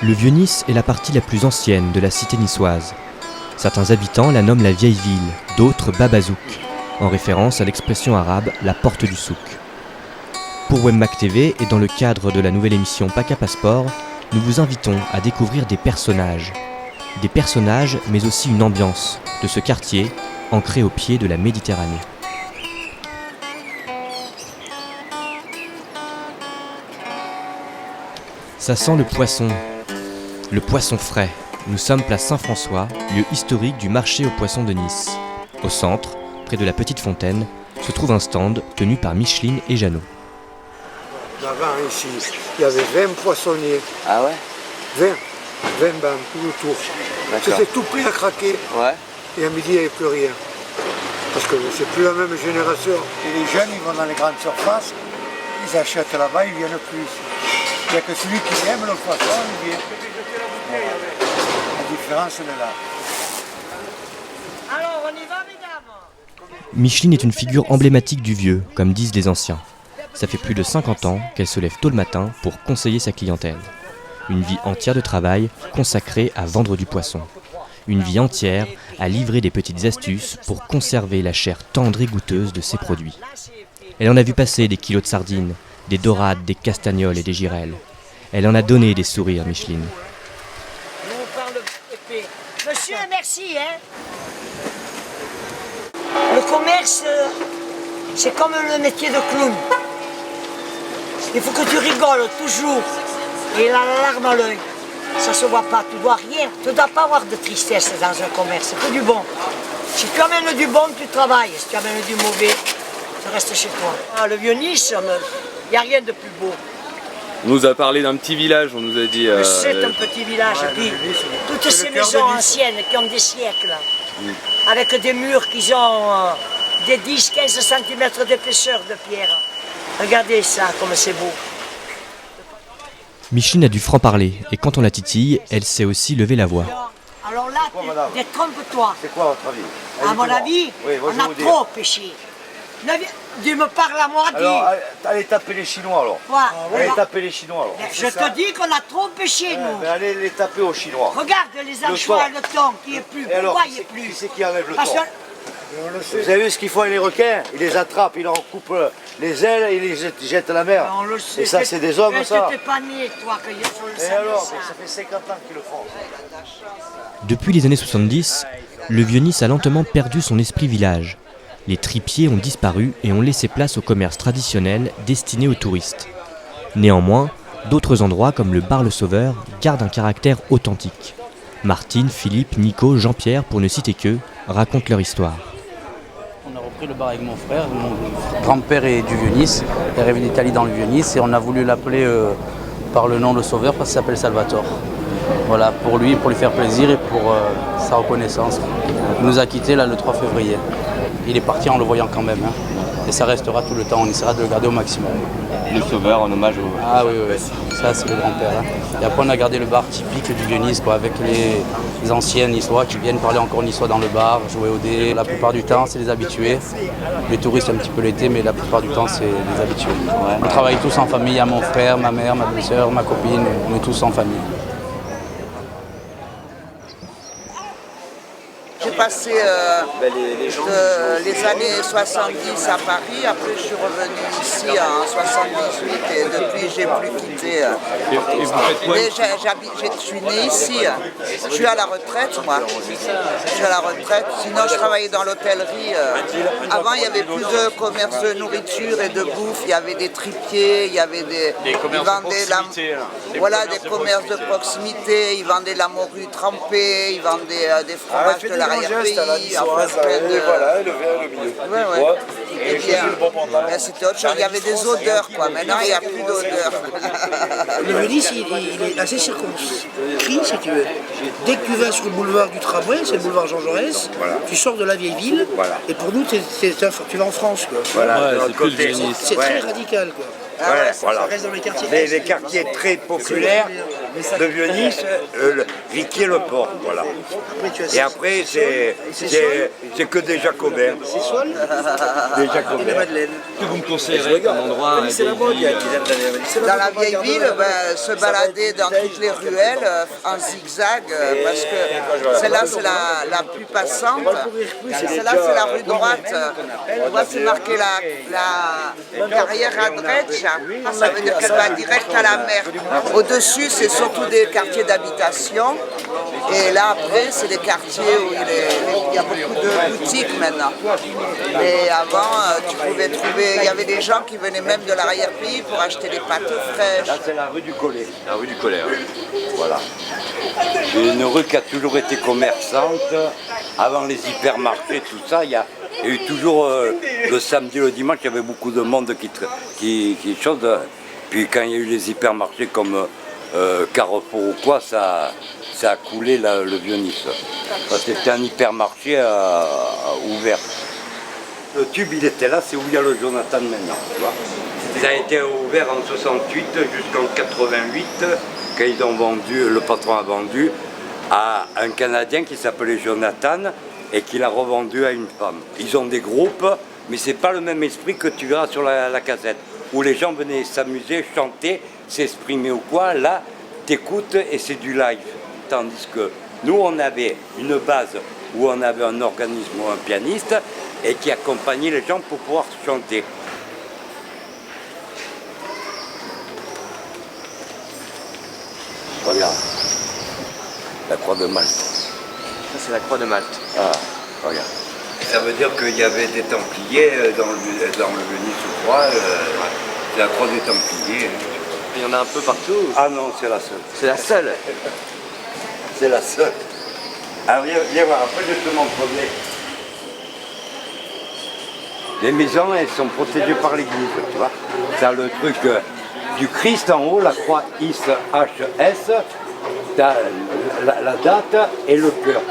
Le Vieux-Nice est la partie la plus ancienne de la cité niçoise. Certains habitants la nomment la vieille ville, d'autres Babazouk, en référence à l'expression arabe la porte du souk. Pour Webmac TV et dans le cadre de la nouvelle émission PACA Passeport, nous vous invitons à découvrir des personnages mais aussi une ambiance de ce quartier ancré au pied de la Méditerranée. Ça sent le poisson frais. Nous sommes place Saint-François, lieu historique du marché aux poissons de Nice. Au centre, près de la petite fontaine, se trouve un stand tenu par Micheline et Jeannot. Avant ici, il y avait 20 poissonniers. Ah ouais? 20 bancs tout autour. C'était tout prêt à craquer. Ouais. Et à midi, il n'y avait plus rien. Parce que c'est plus la même génération. Et les jeunes, ils vont dans les grandes surfaces, ils achètent là-bas, ils ne viennent plus ici. Il n'y a que celui qui aime le poisson, il vient. La différence, elle est là. Alors, on y va, mesdames? Micheline est une figure emblématique du vieux, comme disent les anciens. Ça fait plus de 50 ans qu'elle se lève tôt le matin pour conseiller sa clientèle. Une vie entière de travail consacrée à vendre du poisson. Une vie entière à livrer des petites astuces pour conserver la chair tendre et goûteuse de ses produits. Elle en a vu passer des kilos de sardines, des dorades, des castagnols et des girelles. Elle en a donné des sourires, Micheline. Nous, on parle épais. Monsieur, merci, hein. Le commerce, c'est comme le métier de clown. Il faut que tu rigoles toujours. Et la larme à l'œil. Ça se voit pas, tu dois rien. Tu ne dois pas avoir de tristesse dans un commerce, c'est que du bon. Si tu amènes du bon, tu travailles. Si tu amènes du mauvais, tu restes chez toi. Ah, le Vieux-Nice, il n'y a rien de plus beau. On nous a parlé d'un petit village, on nous a dit... C'est un petit village, puis toutes ces maisons anciennes qui ont des siècles, avec des murs qui ont des 10-15 cm d'épaisseur de pierre. Regardez ça, comme c'est beau. Micheline a du franc-parler, et quand on la titille, elle sait aussi lever la voix. Alors là, détrompe-toi. C'est quoi votre avis? À mon avis, on a trop pêché. Tu me parles à moi, dis. Alors, allez taper les Chinois alors. Quoi? Allez taper les Chinois alors. Je te dis qu'on a trop pêché, nous. Mais allez les taper aux Chinois. Regarde les anchois et le thon qui est plus. Et alors, Pourquoi il est plus? qui c'est qui enlève le Parce thon? Vous avez vu ce qu'ils font avec les requins? Ils les attrapent, ils en coupent les ailes et ils les jettent à la mer. on le sait. Et ça, c'est des hommes, ça. Tu n'étais pas né, toi, qu'il faut le Et savoir. alors, Ça. ça fait 50 ans qu'ils le font. Depuis les années 70, le Vieux-Nice a lentement perdu son esprit village. Les tripiers ont disparu et ont laissé place au commerce traditionnel destiné aux touristes. Néanmoins, d'autres endroits comme le bar Le Sauveur gardent un caractère authentique. Martine, Philippe, Nico, Jean-Pierre, pour ne citer qu'eux, racontent leur histoire. On a repris le bar avec mon frère. Mon grand-père est du Vieux-Nice. Il est arrivé d'Italie dans le Vieux-Nice et on a voulu l'appeler par le nom Le Sauveur parce qu'il s'appelle Salvatore. Voilà, pour lui faire plaisir et pour sa reconnaissance. Il nous a quittés là, le 3 février. Il est parti en le voyant quand même. Hein. Et ça restera tout le temps, on essaiera de le garder au maximum. Le Sauveur en hommage au... Ah oui, ça c'est le grand-père. Hein. Et après on a gardé le bar typique du Vieux-Nice, quoi, avec les anciens niçois qui viennent parler encore niçois dans le bar, jouer au dé. La plupart du temps c'est les habitués. Les touristes un petit peu l'été, mais la plupart du temps c'est les habitués. Ouais. On travaille tous en famille, il y a mon frère, ma mère, ma belle-sœur, ma copine, on est tous en famille. J'ai passé les années 70 à Paris, après je suis revenu ici en 78 et depuis j'ai plus quitté. Et vous faites quoi? Je suis né ici, je suis à la retraite moi. Je suis à la retraite, sinon je travaillais dans l'hôtellerie. Avant il y avait plus de commerce de nourriture et de bouffe, il y avait des tripiers, il y avait des commerces de proximité. Voilà, des commerces de proximité, ils vendaient la morue trempée, ils vendaient des fromages de l'arrière-pays. Voilà, le verre, le milieu. Ouais. Et bien, c'était autre chose, il y avait des odeurs quoi, maintenant il n'y a plus d'odeurs. Le Vieux-Nice, il est assez circonscrit, si tu veux. Dès que tu vas sur le boulevard du Tramway, c'est le boulevard Jean Jaurès, tu sors de la vieille ville, et pour nous, tu vas en France. Quoi. Voilà, c'est très radical. Quoi. Voilà. Ça reste dans les quartiers. Les quartiers très populaires de Vieux-Nice, Riquier-le-Port, voilà. Et après, c'est que des Jacobins. Des Jacobins. Que vous me conseillerez comme endroit Dans la vieille ville, se balader dans toutes les ruelles en zigzag, parce que celle-là c'est la plus passante, celle-là c'est la rue droite. Tu vois, c'est marqué la carrière à Dretsch, ça veut dire qu'elle va direct à la mer. Au-dessus, c'est surtout des quartiers d'habitation, et là après, c'est des quartiers où il y a beaucoup de boutiques maintenant. Mais avant, tu pouvais trouver, il y avait des gens qui venaient même de l'arrière-pays pour acheter des pâtes fraîches. Là, c'est la rue du Collet. La rue du Collet. Voilà. C'est une rue qui a toujours été commerçante. Avant les hypermarchés, tout ça, il y a eu toujours le samedi et le dimanche, il y avait beaucoup de monde qui chose. Puis quand il y a eu les hypermarchés comme Carrefour ou quoi, ça a coulé le Vieux-Nice. C'était un hypermarché ouvert. Le tube, il était là, c'est où il y a le Jonathan maintenant. Tu vois. Ça a été ouvert en 68 jusqu'en 88, quand ils ont vendu, le patron a vendu à un Canadien qui s'appelait Jonathan et qui l'a revendu à une femme. Ils ont des groupes, mais c'est pas le même esprit que tu verras sur la cassette, où les gens venaient s'amuser, chanter, s'exprimer ou quoi. Là, t'écoutes et c'est du live. Tandis que nous, on avait une base où on avait un organisme ou un pianiste et qui accompagnait les gens pour pouvoir chanter. Regarde, la croix de Malte. Ça, c'est la croix de Malte. Ah, regarde. Ça veut dire qu'il y avait des Templiers dans le Venise, je crois. C'est la croix des Templiers. Il y en a un peu partout. Ah non, c'est la seule. C'est la seule. C'est la seule. Alors viens voir, après je te montre bien. Les maisons, elles sont protégées par l'église, tu vois. T'as le truc du Christ en haut, la croix IS, t'as la date et le cœur.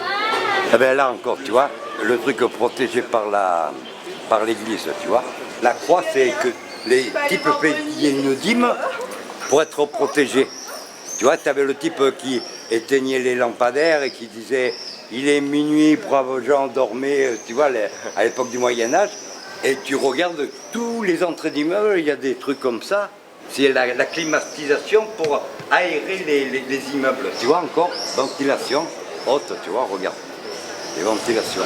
Et bien là encore, tu vois, le truc protégé par l'église, tu vois. La croix, c'est que les types payaient une dîme pour être protégés. Tu vois, tu avais le type qui éteignait les lampadaires et qui disait « Il est minuit, braves gens, dormez », tu vois, à l'époque du Moyen-Âge. Et tu regardes tous les entrées d'immeubles, il y a des trucs comme ça. C'est la climatisation pour aérer les immeubles. Tu vois encore, ventilation haute, tu vois, regarde. Les ventilations.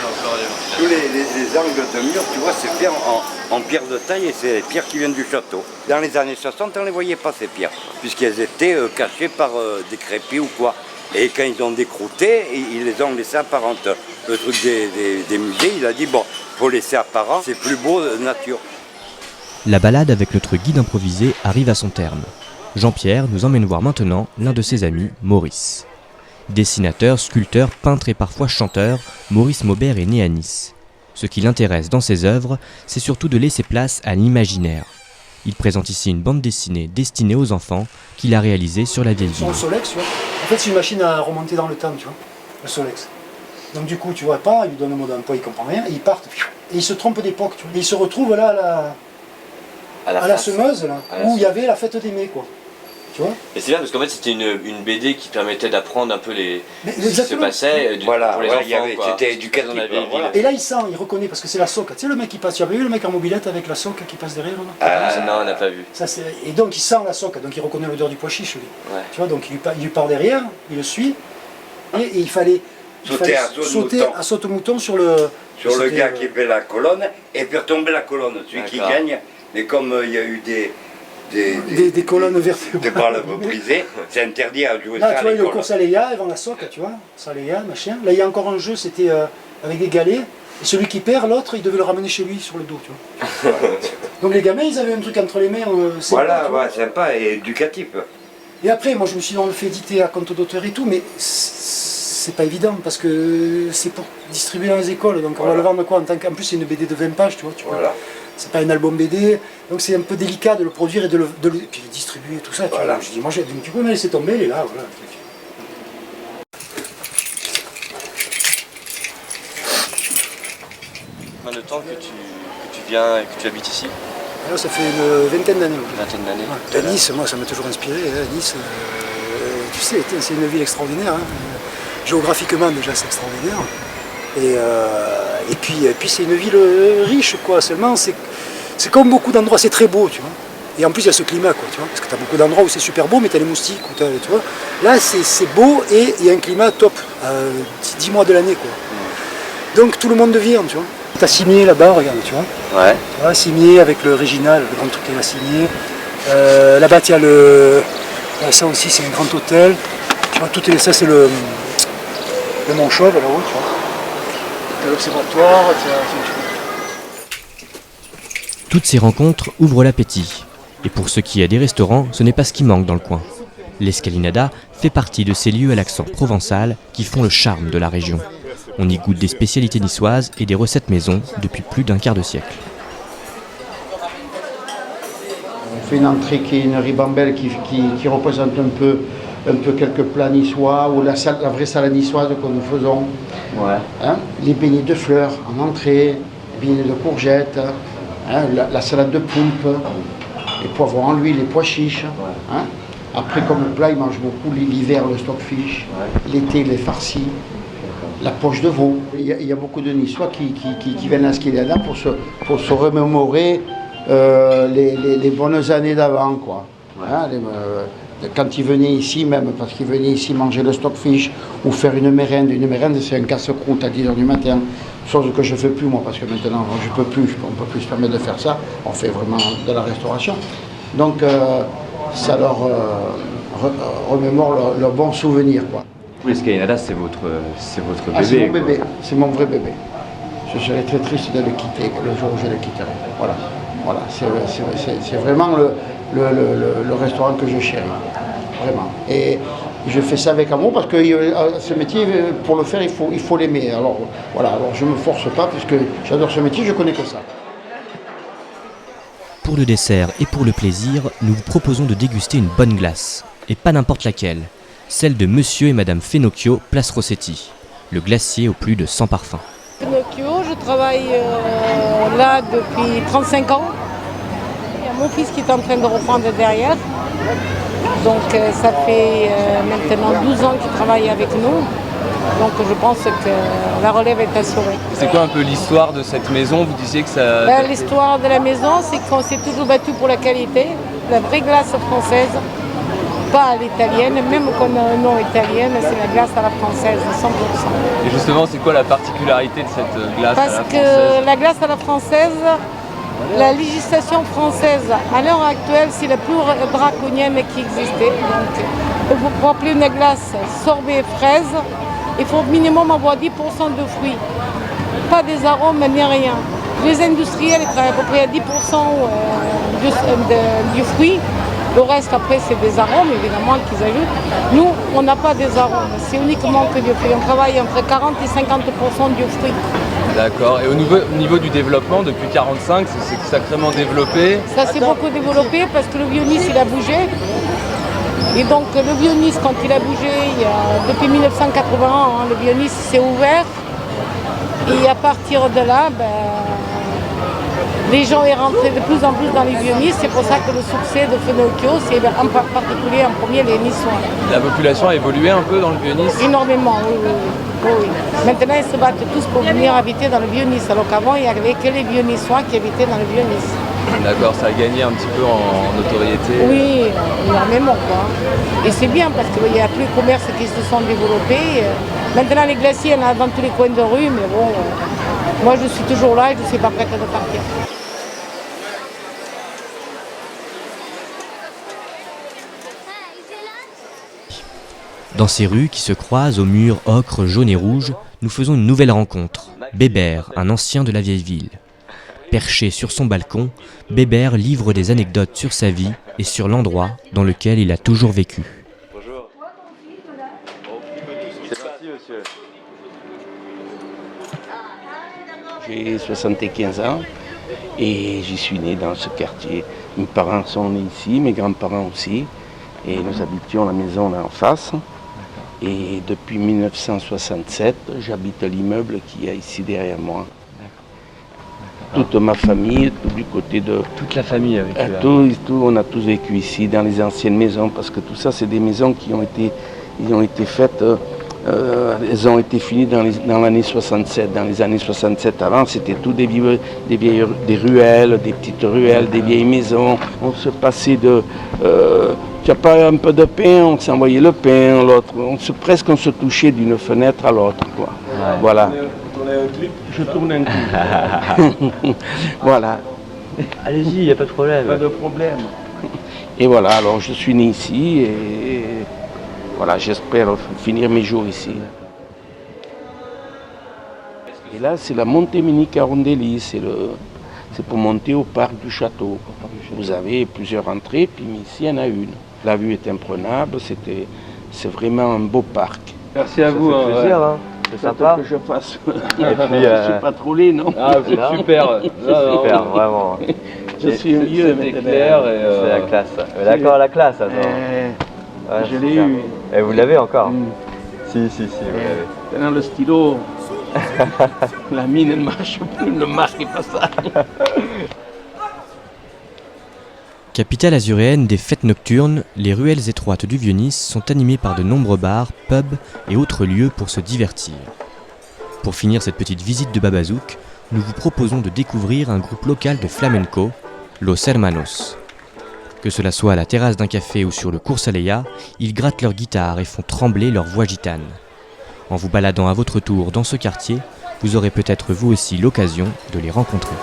Tous les angles de mur, tu vois, c'est fait en pierre de taille et c'est les pierres qui viennent du château. Dans les années 60, on ne les voyait pas ces pierres, puisqu'elles étaient cachées par des crépis ou quoi. Et quand ils ont décrouté, ils les ont laissées apparentes. Le truc des musées, il a dit, bon, il faut laisser apparent, c'est plus beau nature. La balade avec notre guide improvisé arrive à son terme. Jean-Pierre nous emmène voir maintenant l'un de ses amis, Maurice. Dessinateur, sculpteur, peintre et parfois chanteur, Maurice Maubert est né à Nice. Ce qui l'intéresse dans ses œuvres, c'est surtout de laisser place à l'imaginaire. Il présente ici une bande dessinée destinée aux enfants qu'il a réalisée sur la vieille ville. Sur le Solex, tu vois. En fait, c'est une machine à remonter dans le temps, tu vois, le Solex. Donc du coup, tu vois pas, il lui donne un mot d'emploi, il comprend rien, et ils partent. Et ils se trompent d'époque, tu vois. Et ils se retrouvent là à la semeuse, là, où il y avait la fête des mai, quoi. Tu vois. Et c'est bien parce qu'en fait c'était une BD qui permettait d'apprendre un peu ce qui se exactement. passait Voilà, pour les enfants. c'était éducatif. Dans la vieille ville. Et là, il sent, il reconnaît, parce que c'est la soca. Tu sais, le mec qui passe, tu avais vu le mec en mobilette avec la soca qui passe derrière, là, Non, on n'a pas vu. ça, et donc il sent la soca, donc il reconnaît l'odeur du pois chiche, lui. Ouais. Tu vois, donc il lui part derrière, il le suit, et il fallait sauter à saute-mouton sur le gars qui fait la colonne et faire tomber la colonne, celui qui gagne. Mais comme il y a eu des colonnes vertébrales. Des balles brisées, c'est interdit à jouer là, ça tu à vois, il y a le l'école. course à Léa, avant la soca, tu vois, Saléa, machin. Là, il y a encore un jeu, c'était avec des galets, et celui qui perd, l'autre, il devait le ramener chez lui sur le dos, tu vois. Donc les gamins, ils avaient un truc entre les mains. Voilà, ouais, sympa et éducatif. Et après, moi, je me suis dit, on le fait éditer à compte d'auteur et tout, mais c'est pas évident, parce que c'est pour distribuer dans les écoles, donc on va le vendre quoi en plus, c'est une BD de 20 pages, tu vois. C'est pas un album BD, donc c'est un peu délicat de le produire et de le distribuer, tout ça. Tu vois. Je dis, moi, tu peux me laisser tomber, elle est là, voilà. Combien de temps que tu viens et que tu habites ici? Alors, ça fait une vingtaine d'années. Une vingtaine d'années. Ouais. À Nice, moi, ça m'a toujours inspiré. Nice, tu sais, c'est une ville extraordinaire. Hein. Géographiquement déjà c'est extraordinaire. Et puis c'est une ville riche quoi. Seulement c'est comme beaucoup d'endroits, c'est très beau, tu vois. Et en plus il y a ce climat quoi, tu vois. Parce que tu as beaucoup d'endroits où c'est super beau mais tu as les moustiques, tu vois. Là c'est beau et il y a un climat top, 10 mois de l'année quoi. Donc tout le monde vient, tu vois. T'as Cimier là-bas, regarde, tu vois. Ouais. Tu vois, Cimier avec le Réginal, le grand truc qui est à Cimier. Là-bas, il y a ça aussi, c'est un grand hôtel. Tu vois, ça c'est le Mont Chauve là-haut, tu vois. T'as l'observatoire, Toutes ces rencontres ouvrent l'appétit. Et pour ce qui est des restaurants, ce n'est pas ce qui manque dans le coin. L'Escalinada fait partie de ces lieux à l'accent provençal qui font le charme de la région. On y goûte des spécialités niçoises et des recettes maison depuis plus d'un quart de siècle. On fait une entrée qui est une ribambelle qui représente un peu quelques plats niçois ou la vraie salade niçoise que nous faisons. Ouais. Hein, les beignets de fleurs en entrée, les beignets de courgettes, hein, la salade de poulpe, les poivrons en l'huile, les pois chiches. Hein. Après, comme le plat, ils mangent beaucoup l'hiver, le stockfish, l'été, les farcis. La poche de veau. Il y a beaucoup de Niçois qui viennent à Escalinada pour se remémorer les bonnes années d'avant, quoi. Ouais. Hein, quand ils venaient ici, même parce qu'ils venaient ici manger le stockfish ou faire une mérende. Une mérende, c'est un casse-croûte à 10h du matin. Chose que je ne fais plus, moi, parce que maintenant, on ne peut plus se permettre de faire ça. On fait vraiment de la restauration. Donc, ça leur remémore leurs bons souvenirs, quoi. L'Escalinada, c'est votre bébé. C'est mon bébé, c'est mon vrai bébé. Je serais très triste de le quitter le jour où je le quitterai. Voilà. C'est vraiment le restaurant que je chéris. Vraiment. Et je fais ça avec amour parce que ce métier, pour le faire, il faut l'aimer. Alors voilà, je ne me force pas puisque j'adore ce métier, je connais que ça. Pour le dessert et pour le plaisir, nous vous proposons de déguster une bonne glace. Et pas n'importe laquelle. Celle de Monsieur et Madame Fenocchio, place Rossetti, le glacier aux plus de 100 parfums. Fenocchio, je travaille là depuis 35 ans. Il y a mon fils qui est en train de reprendre derrière. Donc ça fait maintenant 12 ans qu'il travaille avec nous. Donc je pense que la relève est assurée. C'est quoi un peu l'histoire de cette maison? Vous disiez que ça... L'histoire de la maison, c'est qu'on s'est toujours battu pour la qualité, la vraie glace française. Pas à l'italienne, même qu'on a un nom italien, c'est la glace à la française, 100%. Et justement, c'est quoi la particularité de cette glace à la française? Parce que la glace à la française, la législation française, à l'heure actuelle, c'est la plus draconienne qui existait. Donc, pour appeler une glace sorbet fraise, il faut au minimum avoir 10% de fruits. Pas des arômes ni rien. Les industriels ils travaillent à peu près à 10% du fruit. Le reste, après, c'est des arômes, évidemment, qu'ils ajoutent. Nous, on n'a pas des arômes, c'est uniquement que du fruit. On travaille entre 40 et 50% du fruit. D'accord. Et au niveau du développement, depuis 1945, c'est sacrément développé? Ça s'est beaucoup développé parce que le vieux-Nice, il a bougé. Et donc, le vieux-Nice, quand il a bougé, depuis 1981, le vieux-Nice s'est ouvert. Et à partir de là, les gens sont rentrés de plus en plus dans les vieux-Nice, c'est pour ça que le succès de Fenocchio, c'est en particulier en premier les Niçois. La population a évolué un peu dans le Vieux-Nice? Énormément, oui. Maintenant, ils se battent tous pour venir habiter dans le Vieux-Nice, alors qu'avant, il n'y avait que les Vieux-Niçois qui habitaient dans le Vieux-Nice. D'accord, ça a gagné un petit peu en notoriété? Oui, énormément, quoi. Et c'est bien parce qu'il y a plus de commerces qui se sont développés. Maintenant, les glaciers, il y en a dans tous les coins de rue, mais bon, moi, je suis toujours là et je ne suis pas prête de partir. Dans ces rues qui se croisent aux murs ocre, jaune et rouge, nous faisons une nouvelle rencontre. Bébert, un ancien de la vieille ville. Perché sur son balcon, Bébert livre des anecdotes sur sa vie et sur l'endroit dans lequel il a toujours vécu. Bonjour. C'est parti, monsieur. J'ai 75 ans et j'y suis né dans ce quartier. Mes parents sont nés ici, mes grands-parents aussi. Et nous habitions la maison là en face. Et depuis 1967, j'habite l'immeuble qui est ici derrière moi. toute ma famille, du côté de... Toute la famille avec on a tous vécu ici, dans les anciennes maisons, parce que tout ça, c'est des maisons qui ont été faites... elles ont été finies dans l'année 67. Dans les années 67, avant, c'était tout des ruelles, des petites ruelles, des vieilles maisons. On se passait de... tu n'as pas un peu de pain, on s'envoyait le pain, l'autre. Presque on se touchait d'une fenêtre à l'autre, quoi. Ouais. Voilà. Je tourne un clip. Voilà. Allez-y, il n'y a pas de problème. Pas de problème. Et voilà, alors je suis né ici et... Voilà, j'espère finir mes jours ici. Et là, c'est la Montemini Carondelli, c'est pour monter au parc du château. Vous avez plusieurs entrées, puis ici, il y en a une. La vue est imprenable, c'est vraiment un beau parc. Merci à vous. Ça fait plaisir, hein. C'est sympa. Que je fasse. Et puis, je suis pas trop laid, non? Ah, vous êtes super. C'est super, vraiment. Je suis mieux maintenant. C'est la classe. D'accord, la classe, alors. Ouais, je l'ai eu. Et vous l'avez encore? Si, vous l'avez. Maintenant le stylo, la mine ne marche plus, ne marque pas ça. Capitale azuréenne des fêtes nocturnes, les ruelles étroites du Vieux-Nice sont animées par de nombreux bars, pubs et autres lieux pour se divertir. Pour finir cette petite visite de Babazouk, nous vous proposons de découvrir un groupe local de flamenco, Los Hermanos. Que cela soit à la terrasse d'un café ou sur le cours Aleya, ils grattent leur guitare et font trembler leur voix gitane. En vous baladant à votre tour dans ce quartier, vous aurez peut-être vous aussi l'occasion de les rencontrer.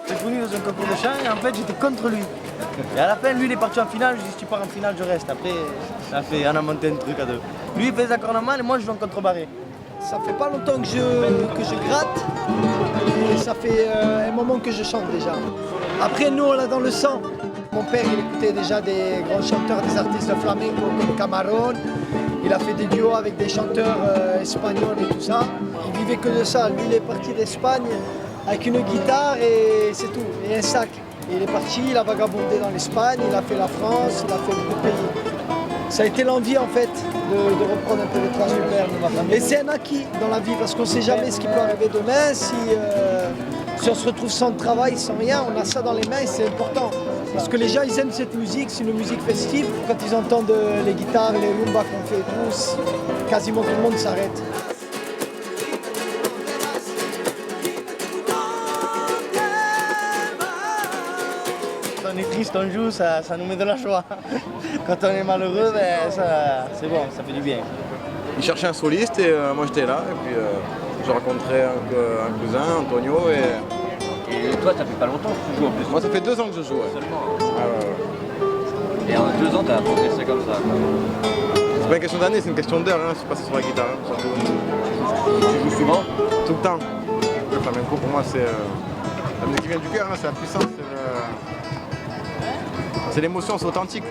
J'ai connu dans un concours de chant et en fait j'étais contre lui. Et à la fin lui il est parti en finale, je dis si tu pars en finale je reste. Après on a monté un truc à deux. Lui il fait des accornements et moi je joue en contrebarré. Ça fait pas longtemps que je gratte et ça fait un moment que je chante déjà. Après nous on l'a dans le sang. Mon père il écoutait déjà des grands chanteurs, des artistes flamenco comme Camarón. Il a fait des duos avec des chanteurs espagnols et tout ça. Il vivait que de ça. Lui il est parti d'Espagne avec une guitare et c'est tout, et un sac. Et il est parti, il a vagabondé dans l'Espagne, il a fait la France, il a fait beaucoup de pays. Ça a été l'envie en fait de reprendre un peu les traces du père de ma famille. Et c'est un acquis dans la vie parce qu'on ne sait jamais ce qui peut arriver demain. Si on se retrouve sans travail, sans rien, on a ça dans les mains et c'est important. Parce que les gens ils aiment cette musique, c'est une musique festive. Quand ils entendent les guitares, les rumbas qu'on fait et tout, quasiment tout le monde s'arrête. Quand on est triste, on joue, ça nous met de la joie. Quand on est malheureux, ben, c'est bon, ça fait du bien. Il cherchait un soliste et moi j'étais là. Et puis j'ai rencontré un cousin, Antonio. Et toi, ça fait pas longtemps que tu joues en plus? Moi, ça fait 2 ans que je joue. Ouais. Seulement. Ah, ouais. Et en 2 ans, t'as progressé comme ça? C'est pas une question d'année, c'est une question d'heure. Je suis passé sur la guitare. Tu joues souvent? Tout le temps. Le flamenco, pour moi, c'est la musique qui vient du cœur, c'est la puissance. C'est l'émotion, c'est authentique.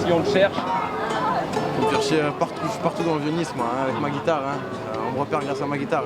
Si on le cherche, on peut chercher partout dans le Vieux-Nice, moi, avec ma guitare. On me repère grâce à ma guitare.